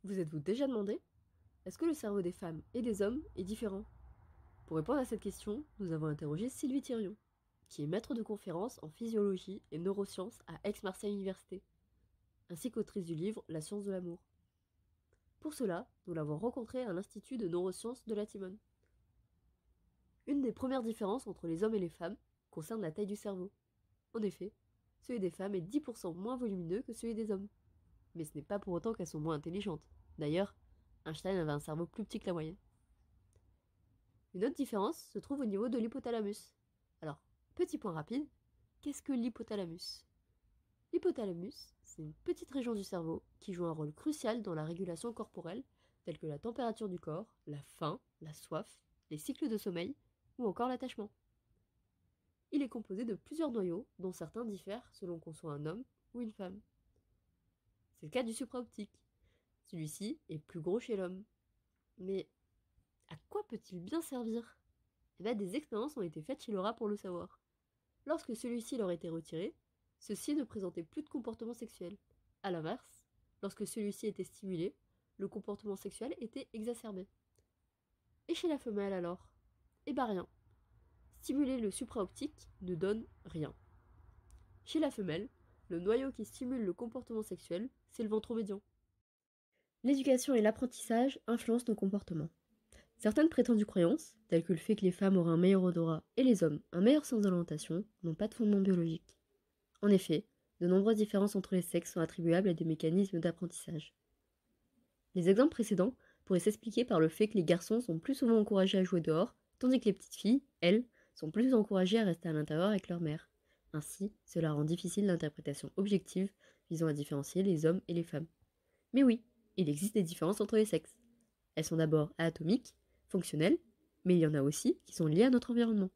Vous êtes-vous déjà demandé, est-ce que le cerveau des femmes et des hommes est différent? Pour répondre à cette question, nous avons interrogé Sylvie Thirion, qui est maître de conférences en physiologie et neurosciences à Aix-Marseille Université, ainsi qu'autrice du livre La science de l'amour. Pour cela, nous l'avons rencontrée à l'Institut de neurosciences de la Timone. Une des premières différences entre les hommes et les femmes concerne la taille du cerveau. En effet, celui des femmes est 10% moins volumineux que celui des hommes. Mais ce n'est pas pour autant qu'elles sont moins intelligentes. D'ailleurs, Einstein avait un cerveau plus petit que la moyenne. Une autre différence se trouve au niveau de l'hypothalamus. Alors, petit point rapide, qu'est-ce que l'hypothalamus? L'hypothalamus, c'est une petite région du cerveau qui joue un rôle crucial dans la régulation corporelle, telle que la température du corps, la faim, la soif, les cycles de sommeil ou encore l'attachement. Il est composé de plusieurs noyaux, dont certains diffèrent selon qu'on soit un homme ou une femme. C'est le cas du supraoptique. Celui-ci est plus gros chez l'homme. Mais à quoi peut-il bien servir? Eh bien, des expériences ont été faites chez le rat pour le savoir. Lorsque celui-ci leur était retiré, ceux-ci ne présentaient plus de comportement sexuel. A l'inverse, lorsque celui-ci était stimulé, le comportement sexuel était exacerbé. Et chez la femelle alors? Eh ben rien. Stimuler le supraoptique ne donne rien. Chez la femelle, le noyau qui stimule le comportement sexuel, c'est le ventromédian. L'éducation et l'apprentissage influencent nos comportements. Certaines prétendues croyances, telles que le fait que les femmes auraient un meilleur odorat et les hommes un meilleur sens de l'orientation, n'ont pas de fondement biologique. En effet, de nombreuses différences entre les sexes sont attribuables à des mécanismes d'apprentissage. Les exemples précédents pourraient s'expliquer par le fait que les garçons sont plus souvent encouragés à jouer dehors, tandis que les petites filles, elles, sont plus encouragées à rester à l'intérieur avec leur mère. Ainsi, cela rend difficile l'interprétation objective visant à différencier les hommes et les femmes. Mais oui, il existe des différences entre les sexes. Elles sont d'abord atomiques, fonctionnelles, mais il y en a aussi qui sont liées à notre environnement.